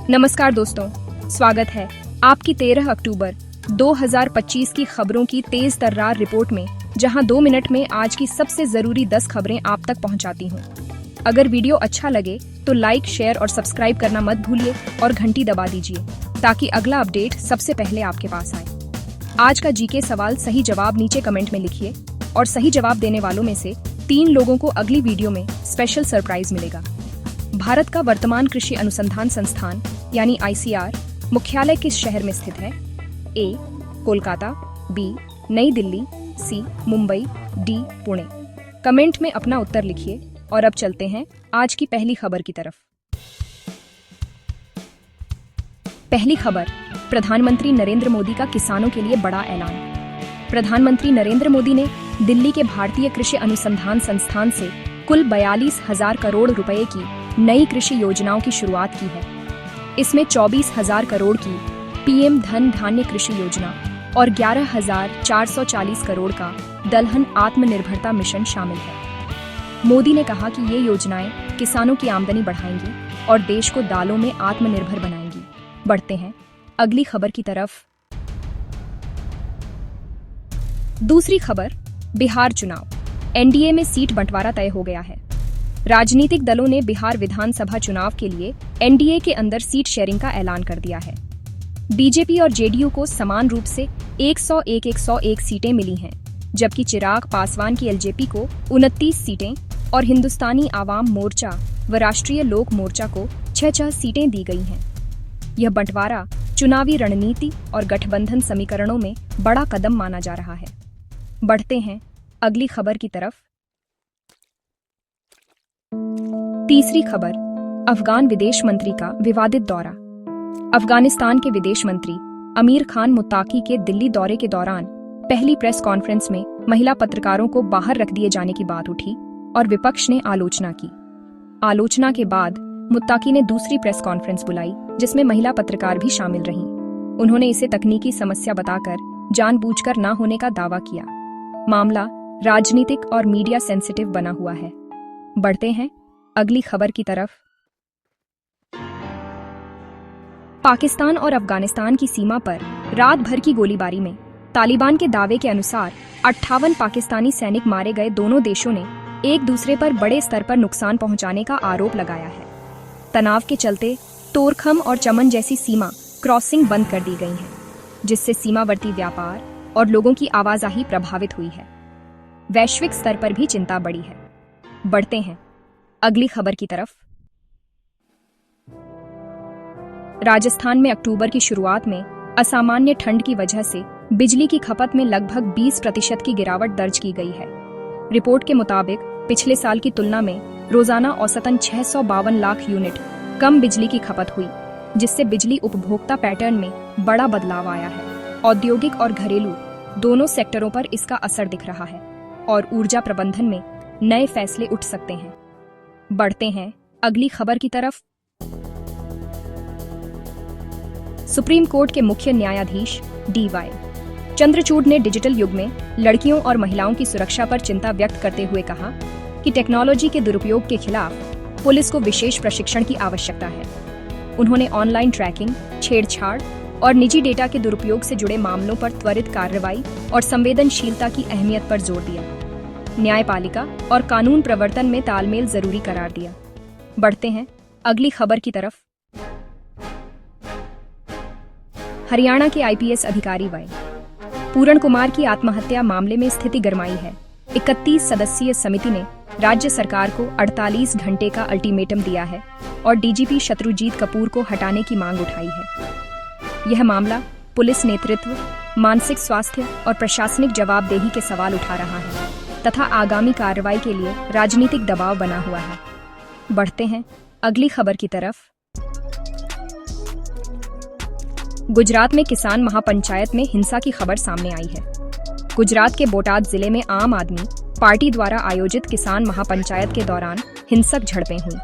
नमस्कार दोस्तों, स्वागत है आपकी 13 अक्टूबर 2025 की खबरों की तेज तर्रार रिपोर्ट में, जहां 2 मिनट में आज की सबसे जरूरी 10 खबरें आप तक पहुंचाती हूं। अगर वीडियो अच्छा लगे तो लाइक, शेयर और सब्सक्राइब करना मत भूलिए और घंटी दबा दीजिए ताकि अगला अपडेट सबसे पहले आपके पास आए। आज का जीके सवाल सही जवाब नीचे कमेंट में लिखिए और सही जवाब देने वालों में से 3 लोगों को अगली वीडियो में स्पेशल सरप्राइज मिलेगा। भारत का वर्तमान कृषि अनुसंधान संस्थान यानी ICR मुख्यालय किस शहर में स्थित है? A. कोलकाता, B. नई Delhi, C. Mumbai, D. Pune. Comment में अपना उत्तर लिखिए और अब चलते हैं आज की पहली खबर की तरफ। पहली खबर, प्रधानमंत्री नरेंद्र मोदी का किसानों के लिए बड़ा ऐलान। प्रधानमंत्री नरेंद्र मोदी ने दिल्ली के भारतीय कृषि अनुसंधान संस्थान से कुल 42,000 करोड़ रुपए की नई कृषि योजनाओं की शुरुआत की है। इसमें 24,000 करोड़ की PM धन धान्य कृषि योजना और 11,440 करोड़ का दलहन आत्मनिर्भरता मिशन शामिल है। मोदी ने कहा कि ये योजनाएं किसानों की आमदनी बढ़ाएंगी और देश को दालों में आत्मनिर्भर बनाएंगी। बढ़ते हैं अगली खबर की तरफ। दूसरी खबर, बिहार चुनाव, NDA में सीट बंटवारा तय हो गया है। राजनीतिक दलों ने बिहार विधानसभा चुनाव के लिए NDA के अंदर सीट शेयरिंग का ऐलान कर दिया है। बीजेपी और JDU को समान रूप से 101 सीटें मिली हैं, जबकि चिराग पासवान की LJP को 29 सीटें और हिंदुस्तानी आवाम मोर्चा व राष्ट्रीय लोक मोर्चा को 6 सीटें दी गई हैं। यह बंटवारा चुनावी रणनीति और गठबंधन समीकरणों में बड़ा कदम माना जा रहा है। बढ़ते हैं अगली खबर की तरफ। तीसरी खबर, अफगान विदेश मंत्री का विवादित दौरा। अफगानिस्तान के विदेश मंत्री अमीर खान मुत्ताकी के दिल्ली दौरे के दौरान पहली प्रेस कॉन्फ्रेंस में महिला पत्रकारों को बाहर रख दिए जाने की बात उठी और विपक्ष ने आलोचना की। आलोचना के बाद मुत्ताकी ने दूसरी प्रेस कॉन्फ्रेंस बुलाई, जिसमें महिला पत्रकार भी शामिल रहीं। उन्होंने इसे तकनीकी समस्या बताकर जानबूझकर न होने का दावा किया। मामला राजनीतिक और मीडिया सेंसिटिव बना हुआ है। बढ़ते हैं अगली खबर की तरफ। पाकिस्तान और अफगानिस्तान की सीमा पर रात भर की गोलीबारी में तालिबान के दावे के अनुसार 58 पाकिस्तानी सैनिक मारे गए। दोनों देशों ने एक दूसरे पर बड़े स्तर पर नुकसान पहुंचाने का आरोप लगाया है। तनाव के चलते तोरखम और चमन जैसी सीमा क्रॉसिंग बंद कर दी गई है, जिससे सीमावर्ती व्यापार और लोगों की आवाजाही प्रभावित हुई है। वैश्विक स्तर पर भी चिंता बढ़ी है। बढ़ते हैं अगली खबर की तरफ। राजस्थान में अक्टूबर की शुरुआत में असामान्य ठंड की वजह से बिजली की खपत में लगभग 20% की गिरावट दर्ज की गई है। रिपोर्ट के मुताबिक पिछले साल की तुलना में रोजाना औसतन 652 लाख यूनिट कम बिजली की खपत हुई, जिससे बिजली उपभोक्ता पैटर्न में बड़ा बदलाव आया है। औद्योगिक और घरेलू दोनों सेक्टरों पर इसका असर दिख रहा है और ऊर्जा प्रबंधन में नए फैसले उठ सकते हैं। बढ़ते हैं अगली खबर की तरफ। सुप्रीम कोर्ट के मुख्य न्यायाधीश DY चंद्रचूड़ ने डिजिटल युग में लड़कियों और महिलाओं की सुरक्षा पर चिंता व्यक्त करते हुए कहा कि टेक्नोलॉजी के दुरुपयोग के खिलाफ पुलिस को विशेष प्रशिक्षण की आवश्यकता है। उन्होंने ऑनलाइन ट्रैकिंग, छेड़छाड़ और निजी डेटा के दुरुपयोग से जुड़े मामलों पर त्वरित कार्रवाई और संवेदनशीलता की अहमियत पर जोर दिया। न्यायपालिका और कानून प्रवर्तन में तालमेल जरूरी करार दिया। बढ़ते हैं अगली खबर की तरफ। हरियाणा के IPS अधिकारी वाई पूरण कुमार की आत्महत्या मामले में स्थिति गरमाई है। 31 सदस्यीय समिति ने राज्य सरकार को 48 घंटे का अल्टीमेटम दिया है और DGP शत्रुजीत कपूर को हटाने की मांग उठाई है। यह मामला पुलिस नेतृत्व, मानसिक स्वास्थ्य और प्रशासनिक जवाबदेही के सवाल उठा रहा है तथा आगामी कार्रवाई के लिए राजनीतिक दबाव बना हुआ है। बढ़ते हैं अगली खबर की तरफ। गुजरात में किसान महापंचायत में हिंसा की खबर सामने आई है। गुजरात के बोटाद जिले में आम आदमी पार्टी द्वारा आयोजित किसान महापंचायत के दौरान हिंसक झड़पें हुई।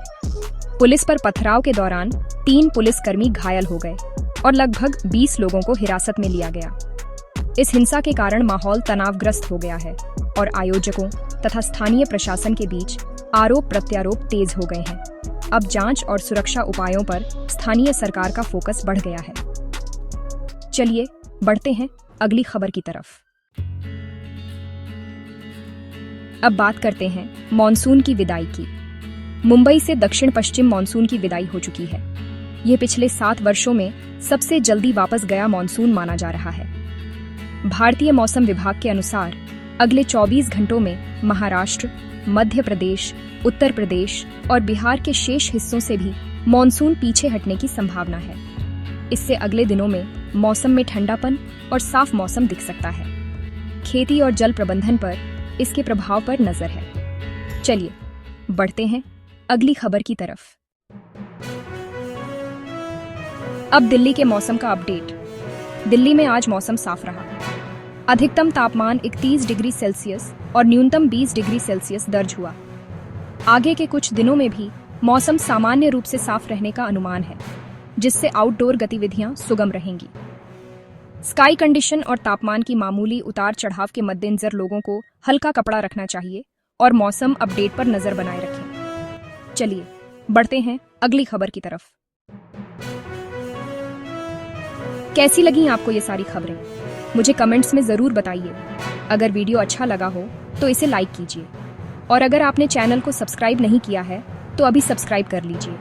पुलिस पर पथराव के दौरान 3 पुलिसकर्मी घायल हो गए और लगभग 20 लोगों को हिरासत में लिया गया। इस हिंसा के कारण माहौल तनावग्रस्त हो गया है और आयोजकों तथा स्थानीय प्रशासन के बीच आरोप प्रत्यारोप तेज हो गए हैं। अब जांच और सुरक्षा उपायों पर स्थानीय सरकार का फोकस बढ़ गया है। चलिए बढ़ते हैं अगली खबर की तरफ। अब बात करते हैं मॉनसून की विदाई की। मुंबई से दक्षिण पश्चिम मॉनसून की विदाई हो चुकी है। ये पिछले 7 वर्षों में सबसे जल्दी वापस गया मॉनसून माना जा रहा है। भारतीय मौसम विभाग के अनुसार अगले 24 घंटों में महाराष्ट्र, मध्य प्रदेश, उत्तर प्रदेश और बिहार के शेष हिस्सों से भी मॉनसून पीछे हटने की संभावना है। इससे अगले दिनों में मौसम में ठंडापन और साफ मौसम दिख सकता है। खेती और जल प्रबंधन पर इसके प्रभाव पर नजर है। चलिए बढ़ते हैं अगली खबर की तरफ। अब दिल्ली के मौसम का अपडेट। दिल्ली में आज मौसम साफ रहा। अधिकतम तापमान 31 डिग्री सेल्सियस और न्यूनतम 20 डिग्री सेल्सियस दर्ज हुआ। आगे के कुछ दिनों में भी मौसम सामान्य रूप से साफ रहने का अनुमान है, जिससे आउटडोर गतिविधियां सुगम रहेंगी। स्काई कंडीशन और तापमान की मामूली उतार चढ़ाव के मद्देनजर लोगों को हल्का कपड़ा रखना चाहिए और मौसम अपडेट पर नजर बनाए रखें। चलिए बढ़ते हैं अगली खबर की तरफ। कैसी लगी आपको ये सारी खबरें? मुझे कमेंट्स में जरूर बताइए। अगर वीडियो अच्छा लगा हो तो इसे लाइक कीजिए और अगर आपने चैनल को सब्सक्राइब नहीं किया है तो अभी सब्सक्राइब कर लीजिए।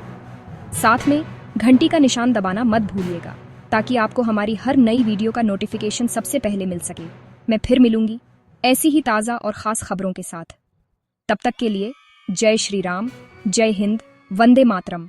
साथ में घंटी का निशान दबाना मत भूलिएगा ताकि आपको हमारी हर नई वीडियो का नोटिफिकेशन सबसे पहले मिल सके। मैं फिर मिलूंगी ऐसी ही ताज़ा और ख़ास खबरों के साथ। तब तक के लिए जय श्री राम, जय हिंद, वंदे मातरम।